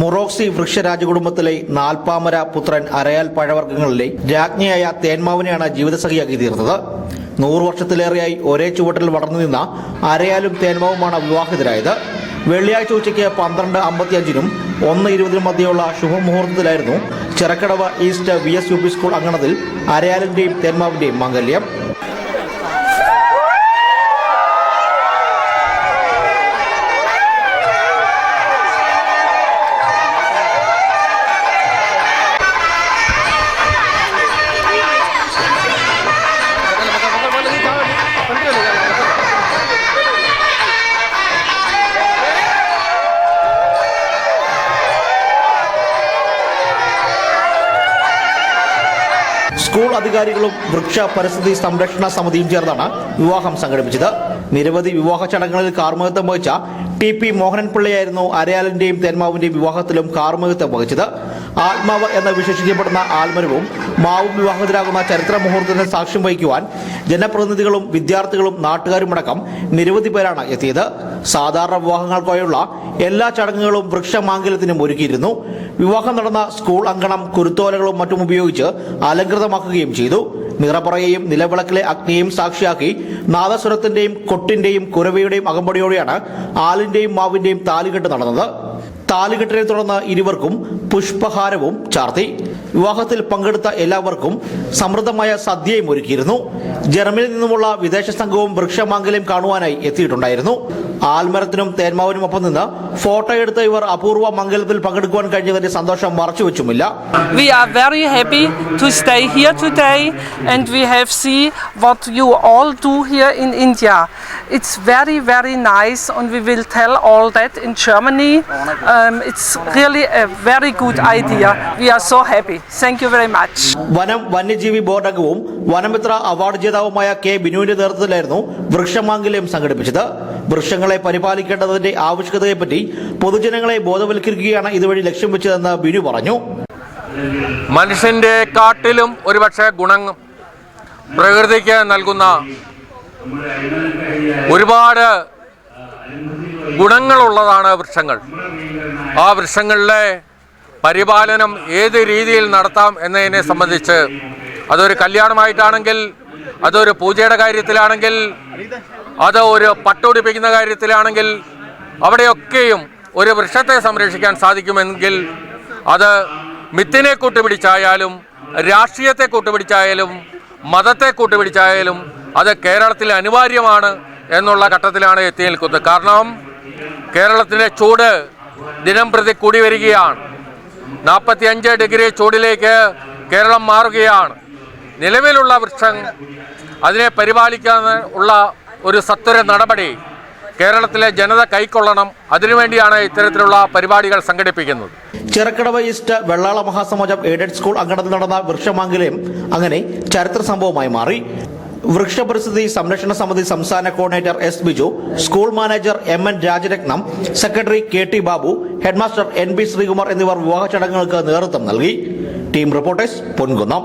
മൊറോക്സി വൃക്ഷരാജകുടുംബത്തിലെ നാൽപ്പാമര പുത്രൻ അരയാൽ പഴവർഗ്ഗങ്ങളിലെ രാജ്ഞിയായ തേന്മാവിനെയാണ് ജീവിതസഖിയാക്കി തീർത്തത്. 100 വർഷത്തിലേറെയായി ഒരേ ചുവട്ടിൽ വളർന്നു നിന്ന അരയാലും തേന്മാവുമാണ് വിവാഹിതരായത്. വെള്ളിയാഴ്ച ഉച്ചയ്ക്ക് 12:55-നും 1:20-നും മധ്യയുള്ള ശുഭമുഹൂർത്തത്തിലായിരുന്നു ചിറക്കടവ് ഈസ്റ്റ് VSUP സ്കൂൾ അങ്കണത്തിൽ അരയാലിന്റെയും തേന്മാവിന്റെയും മാംഗല്യം. സ്കൂൾ അധികാരികളും വൃക്ഷ പരിസ്ഥിതി സംരക്ഷണ സമിതിയും ചേർന്നാണ് വിവാഹം സംഘടിപ്പിച്ചത്. നിരവധി വിവാഹ ചടങ്ങുകളിൽ കാർമ്മികത്വം വഹിച്ച TP മോഹനൻപിള്ളയായിരുന്നു അരയാലിന്റെയും തേന്മാവിന്റെയും വിവാഹത്തിലും കാർമ്മികത്വം വഹിച്ചത്. ആത്മാവ് എന്ന് വിശേഷിക്കപ്പെടുന്ന ആൽമരവും മാവും വിവാഹിതരാകുന്ന ചരിത്ര മുഹൂർത്തത്തിന് സാക്ഷ്യം വഹിക്കുവാൻ ജനപ്രതിനിധികളും വിദ്യാർത്ഥികളും നാട്ടുകാരുമടക്കം നിരവധി പേരാണ് എത്തിയത്. സാധാരണ വിവാഹങ്ങൾക്കായുള്ള എല്ലാ ചടങ്ങുകളും വൃക്ഷമാംഗല്യത്തിനും ഒരുക്കിയിരുന്നു. വിവാഹം നടന്ന സ്കൂൾ അങ്കണം കുരുത്തോലകളും മറ്റും ഉപയോഗിച്ച് അലങ്കൃതമാക്കുകയും ചെയ്തു. നിറപറയെയും നിലവിളക്കിലെ അഗ്നിയെയും സാക്ഷിയാക്കി നാദസ്വരത്തിന്റെയും കൊട്ടിന്റെയും കുരവയുടെയും അകമ്പടിയോടെയാണ് ആലിന്റെയും മാവിന്റെയും താലികെട്ട് നടന്നത്. താലികെട്ടിനെ തുടർന്ന് ഇരുവർക്കും പുഷ്പഹാരവും ചാർത്തി. വിവാഹത്തിൽ പങ്കെടുത്ത എല്ലാവർക്കും സമൃദ്ധമായ സദ്യയും ഒരുക്കിയിരുന്നു. ജർമ്മനിയിൽ നിന്നുമുള്ള വിദേശ സംഘവും വൃക്ഷമാംഗല്യം കാണുവാനായി എത്തിയിട്ടുണ്ടായിരുന്നു. ആൽമരത്തിനും തേന്മാവിനുമൊപ്പം നിന്ന് ഫോട്ടോ എടുത്ത ഇവർ അപൂർവ മംഗലത്തിൽ പങ്കെടുക്കുവാൻ കഴിഞ്ഞതിന്റെ സന്തോഷം മറച്ചുവെച്ചുമില്ല. We are very happy to stay here today and we have seen what you all do here in India. It's very, very nice and we will tell all that in Germany. It's really a very good idea. We are so happy. Thank you very much. വനം വന്യജീവി board അംഗവും Vanamitra award ജേതാവുമായ K. ബിനുവിന്റെ നേതൃത്വത്തിലായിരുന്നു വൃക്ഷമാംഗല്യം സംഘടിപ്പിച്ചത്. വൃക്ഷങ്ങളെ പരിപാലിക്കേണ്ടതിന്റെ ആവശ്യകതയെപ്പറ്റി പൊതുജനങ്ങളെ ബോധവൽക്കരിക്കുകയാണ് ഇതുവഴി ലക്ഷ്യം വെച്ചതെന്ന് ബിനു പറഞ്ഞു. മനുഷ്യന്റെ കാട്ടിലും ഒരുപക്ഷെ ഗുണങ്ങൾ പ്രകൃതിക്ക് നൽകുന്ന ഒരുപാട് ഗുണങ്ങളുള്ളതാണ് വൃക്ഷങ്ങൾ. ആ വൃക്ഷങ്ങളിലെ പരിപാലനം ഏത് രീതിയിൽ നടത്താം എന്നതിനെ സംബന്ധിച്ച് അതൊരു കല്യാണമായിട്ടാണെങ്കിൽ, അതൊരു പൂജയുടെ കാര്യത്തിലാണെങ്കിൽ, അത് ഒരു പട്ടുപിടിപ്പിക്കുന്ന കാര്യത്തിലാണെങ്കിൽ, അവിടെയൊക്കെയും ഒരു വൃക്ഷത്തെ സംരക്ഷിക്കാൻ സാധിക്കുമെങ്കിൽ അത് മിത്തിനെ കൂട്ടുപിടിച്ചായാലും രാഷ്ട്രീയത്തെ കൂട്ടുപിടിച്ചായാലും മതത്തെ കൂട്ടുപിടിച്ചായാലും അത് കേരളത്തിൽ അനിവാര്യമാണ് എന്നുള്ള ഘട്ടത്തിലാണ് എത്തി നിൽക്കുന്നത്. കാരണം കേരളത്തിൻ്റെ ചൂട് ദിനം പ്രതി കൂടി വരികയാണ്. 45 ഡിഗ്രി ചൂടിലേക്ക് കേരളം മാറുകയാണ്. നിലവിലുള്ള വൃക്ഷം അതിനെ പരിപാലിക്കാൻ ഉള്ള ഒരു സത്വര നടപടി കേരളത്തിലെ ജനത കൈക്കൊള്ളണം. അതിനുവേണ്ടിയാണ് ഇത്തരത്തിലുള്ള പരിപാടികൾ സംഘടിപ്പിക്കുന്നത്. Chirakkadavu east Vellala മഹാസമാജം aided school അങ്കണത്തിൽ നടന്ന വൃക്ഷമാംഗല്യം അങ്ങനെ ചരിത്ര സംഭവമായി മാറി. വൃക്ഷപരിസ്ഥിതി സംരക്ഷണ സമിതി സംസ്ഥാന coordinator S. Biju, school manager MN Rajaratnam, secretary KT Babu, headmaster NB Sreekumar എന്നിവർ വിവാഹ ചടങ്ങുകൾക്ക് നേതൃത്വം നൽകി. Team reporters, Ponkunnam.